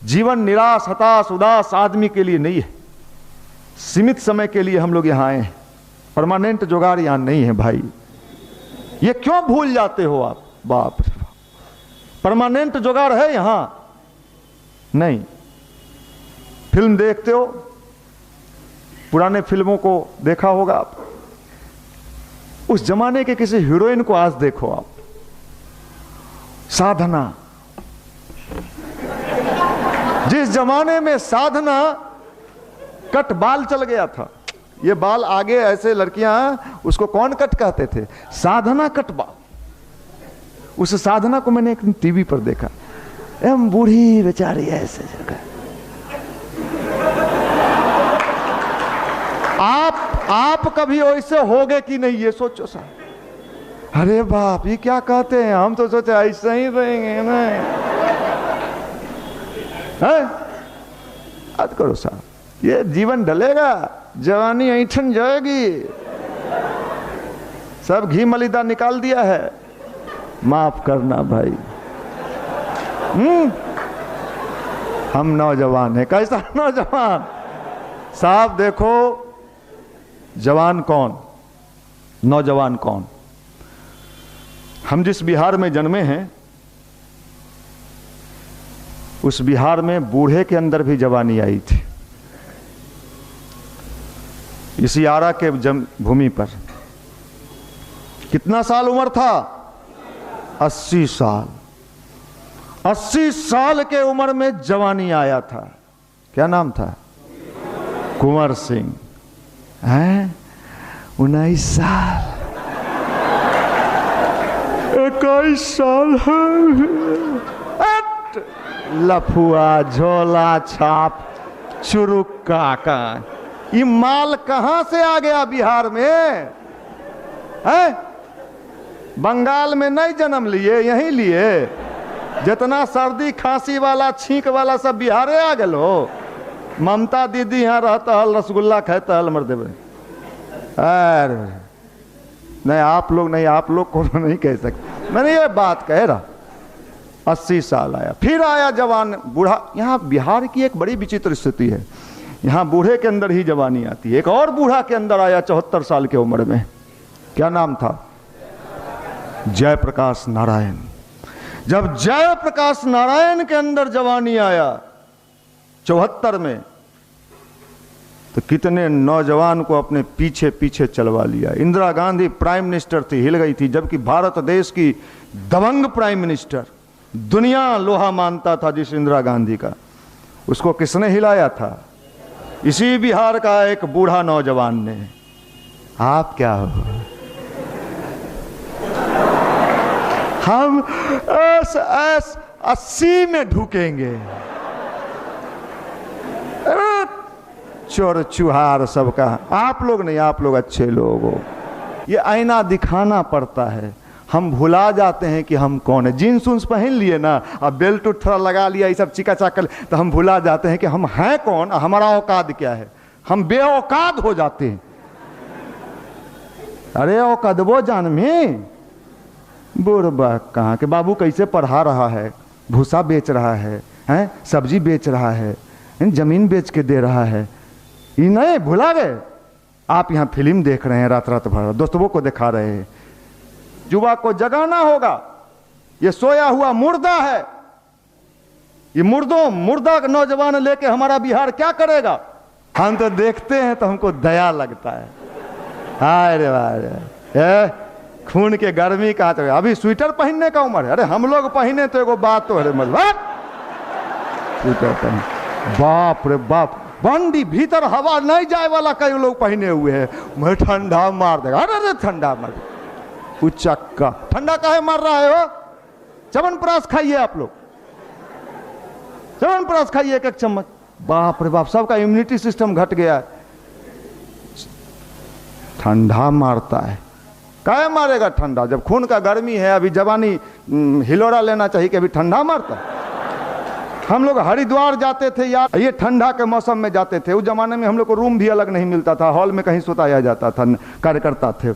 जीवन निराश, हताश, उदास आदमी के लिए नहीं है। सीमित समय के लिए हम लोग यहाँ आए हैं, परमानेंट जुगाड़ यहाँ नहीं है भाई। ये क्यों भूल जाते हो आप? बाप रे बाप, परमानेंट जुगाड़ है यहाँ नहीं। फिल्म देखते हो, पुराने फिल्मों को देखा होगा आप, उस जमाने के किसी हीरोइन को आज देखो आप, साधना, जिस जमाने में साधना कट बाल चल गया था, ये बाल आगे ऐसे लड़कियां, उसको कौन कट कहते थे? साधना कट बाल। उस साधना को मैंने एक टीवी पर देखा, एम बूढ़ी बेचारी ऐसे जगह। आप कभी वैसे होगे कि नहीं, ये सोचो साहब। अरे बाप, ये क्या कहते हैं, हम तो सोचे ऐसे ही रहेंगे ना। याद करो साहब, ये जीवन ढलेगा, जवानी ऐठन जाएगी। सब घी मलिदा निकाल दिया है, माफ करना भाई। हम नौजवान हैं। कैसा नौजवान साहब? देखो, जवान कौन, नौजवान कौन? हम जिस बिहार में जन्मे हैं, उस बिहार में बूढ़े के अंदर भी जवानी आई थी। इसी आरा के भूमि पर कितना साल उम्र था? 80 साल। 80 साल के उम्र में जवानी आया था। क्या नाम था? कुंवर सिंह। हैं? 19 साल, 21 साल है। लफुआ, झोला छाप, चुरुक्का का ये माल कहां से आ गया बिहार में? है? बंगाल में नहीं जन्म लिए, यहीं लिए। जितना सर्दी खांसी वाला, छींक वाला सब बिहारे आ गए हो। ममता दीदी यहाँ रहता हल, रसगुल्ला खाता हल, मर देवे। अरे नहीं, आप लोग नहीं, आप लोग को नहीं कह सकते। मैंने ये बात कह रहा। 80 साल आया, फिर आया जवान, बूढ़ा। यहाँ बिहार की एक बड़ी विचित्र स्थिति है, यहाँ बूढ़े के अंदर ही जवानी आती है। एक और बूढ़ा के अंदर आया 74 साल की उम्र में। क्या नाम था? जयप्रकाश नारायण। जब जयप्रकाश नारायण के अंदर जवानी आया 74 में, तो कितने नौजवान को अपने पीछे पीछे चलवा लिया। इंदिरा गांधी प्राइम मिनिस्टर थी, हिल गई थी, जबकि भारत देश की दबंग प्राइम मिनिस्टर, दुनिया लोहा मानता था जिस इंदिरा गांधी का, उसको किसने हिलाया था? इसी बिहार का एक बूढ़ा नौजवान ने। आप क्या हो? हम एस 80 में ढुकेंगे। चोर चुहार सबका। आप लोग नहीं, आप लोग अच्छे लोग हो। ये आईना दिखाना पड़ता है, हम भुला जाते हैं कि हम कौन है। जीन्स उन्स पहन लिए ना, अब बेल्ट थोड़ा लगा लिया, ये सब चिका चाकल, तो हम भुला जाते हैं कि हम हैं कौन, हमारा औकात क्या है। हम बेऔकात हो जाते हैं। अरे औकात वो जान में बुढ़बा कहाँ के, बाबू कैसे पढ़ा रहा है, भूसा बेच रहा है, हैं सब्जी बेच रहा है, जमीन बेच के दे रहा है। ये नहीं, भुला गए। आप यहाँ फिल्म देख रहे हैं रात रात भर, दोस्तों को दिखा रहे हैं। युवा को जगाना होगा। ये सोया हुआ मुर्दा है, ये मुर्दा नौजवान लेके हमारा बिहार क्या करेगा? हम तो देखते हैं तो हमको दया लगता है। अरे वाह, खून के गर्मी कहाँ चले। अभी स्वेटर पहनने का उम्र है। अरे हम लोग पहने तो एगो बात तो है, मतलब स्वेटर पहने, बाप रे बाप, बंडी भीतर हवा नहीं जाए वाला कई लोग पहने हुए हैं। मैं ठंडा मार देगा। अरे ठंडा मार, उचक्का ठंडा काहे मार रहा है हो? च्यवनप्राश खाइए आप लोग, च्यवनप्राश खाइए एक एक चम्मच। बाप रे बाप, सबका इम्यूनिटी सिस्टम घट गया है। ठंडा मारता है। काहे मारेगा ठंडा? जब खून का गर्मी है, अभी जवानी हिलोरा लेना चाहिए कि अभी ठंडा मारता है। हम लोग हरिद्वार जाते थे यार, ये ठंडा के मौसम में जाते थे। उस जमाने में हम लोग को रूम भी अलग नहीं मिलता था, हॉल में कहीं सुताया जाता था, कार्यकर्ता थे।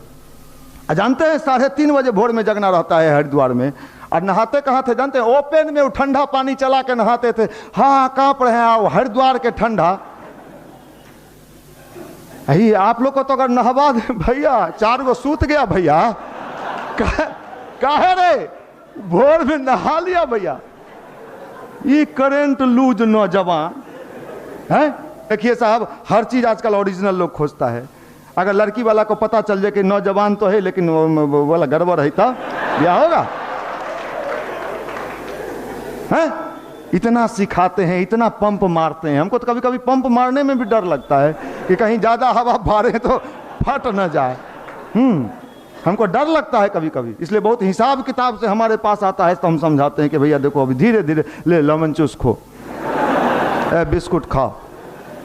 जानते हैं 3:30 बजे भोर में जगना रहता है हरिद्वार में। और नहाते कहाँ थे जानते हैं? ओपन में वो ठंडा पानी चला के नहाते थे। हाँ कांप रहे हैं हरिद्वार के ठंडा। यही आप लोग को तो अगर नहवा दे भैया, 4 गो सूत गया भैया, काहे रे भोर में नहा लिया भैया। ये करेंट लूज नौजवान है। देखिए साहब, हर चीज आजकल ओरिजिनल लोग खोजता है। अगर लड़की वाला को पता चल जाए कि नौजवान तो है लेकिन वो वाला गड़बड़ है तब क्या होगा? है इतना सिखाते हैं, इतना पंप मारते हैं। हमको तो कभी कभी पंप मारने में भी डर लगता है कि कहीं ज्यादा हवा भारे तो फट न जाए। हमको डर लगता है कभी कभी, इसलिए बहुत हिसाब किताब से हमारे पास आता है तो हम समझाते हैं कि भैया देखो अभी धीरे धीरे ले, लेमन जूस खो, बिस्कुट खाओ।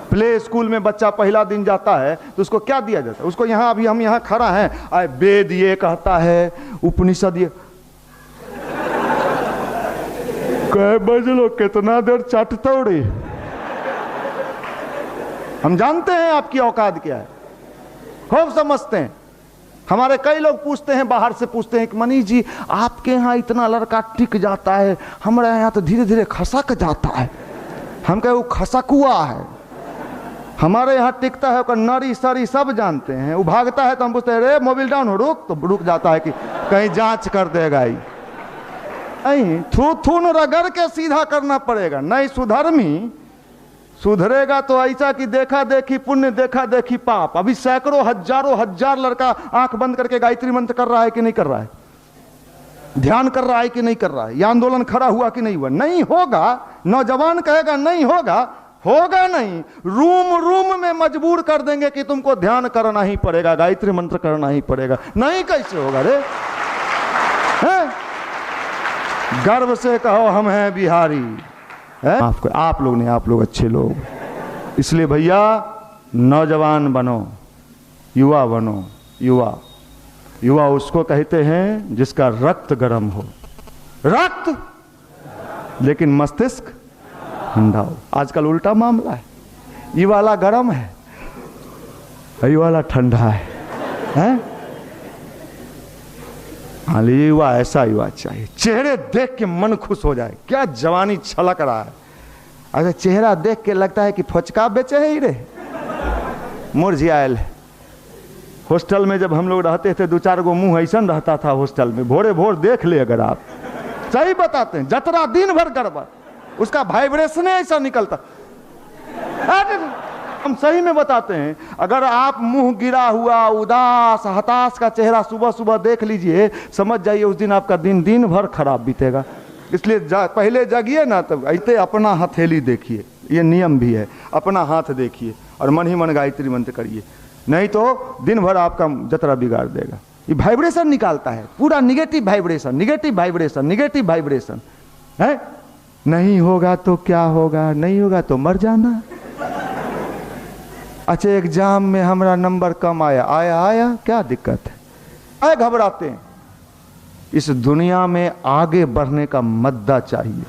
प्ले स्कूल में बच्चा पहला दिन जाता है तो उसको क्या दिया जाता है? उसको यहाँ अभी हम यहाँ खड़ा हैं, आए वेद ये कहता है, उपनिषद ये कह बज लो कितना देर चटतौड़ी। हम जानते हैं आपकी औकात क्या है, खूब समझते हैं। हमारे कई लोग पूछते हैं, बाहर से पूछते हैं कि मनीष जी आपके यहाँ इतना लड़का टिक जाता है, हमारे यहाँ तो धीरे धीरे खसक जाता है। हम कहे वो खसकुआ है, हमारे यहाँ टिकता है, उसका नरी सरी सब जानते हैं। वो भागता है तो हम पूछते हैं रे मोबाइल डाउन हो, रुक, तो रुक जाता है कि कहीं जांच कर देगा ही। नहीं, थू थू न रगड़ के सीधा करना पड़ेगा। नहीं सुधर्मी सुधरेगा तो ऐसा कि देखा देखी पुण्य देखा देखी पाप। अभी सैकड़ों हजारों हजार लड़का आंख बंद करके गायत्री मंत्र कर रहा है कि नहीं कर रहा है, ध्यान कर रहा है कि नहीं कर रहा है, यह आंदोलन खड़ा हुआ कि नहीं हुआ? नहीं होगा। नौजवान कहेगा नहीं होगा, होगा नहीं। रूम रूम में मजबूर कर देंगे कि तुमको ध्यान करना ही पड़ेगा, गायत्री मंत्र करना ही पड़ेगा। नहीं कैसे होगा रे? गर्व से कहो हम हैं बिहारी है? आप लोग नहीं, आप लोग अच्छे लोग। इसलिए भैया नौजवान बनो, युवा बनो। युवा युवा उसको कहते हैं जिसका रक्त गर्म हो, रक्त लेकिन मस्तिष्क ठंडा हो। आजकल उल्टा मामला है, ये वाला गर्म है, ये वाला ठंडा है? हाँ युवा ऐसा युवा चाहिए, चेहरे देख के मन खुश हो जाए, क्या जवानी छलक रहा है। अगर चेहरा देख के लगता है कि फचका बेचे है ही रे, मुरझियाल है। हॉस्टल में जब हम लोग रहते थे 2-4 गो मुंह ऐसा रहता था हॉस्टल में, भोरे भोर देख ले अगर आप, सही बताते हैं, जतरा दिन भर गड़बड़, उसका वाइब्रेशन ऐसा निकलता। हम सही में बताते हैं, अगर आप मुंह गिरा हुआ उदास हताश का चेहरा सुबह सुबह देख लीजिए, समझ जाइए उस दिन आपका दिन भर खराब बीतेगा। इसलिए पहले जगिए ना, तब ऐसे अपना हथेली देखिए, ये नियम भी है, अपना हाथ देखिए और मन ही मन गायत्री मंत्र करिए, नहीं तो दिन भर आपका जतरा बिगाड़ देगा। ये वाइब्रेशन निकालता है, पूरा negative vibration, negative vibration, negative vibration है। नहीं होगा तो क्या होगा, नहीं होगा तो मर जाना। अच्छा एग्जाम में हमारा नंबर कम आया, क्या दिक्कत है? आए घबराते हैं। इस दुनिया में आगे बढ़ने का मद्दा चाहिए।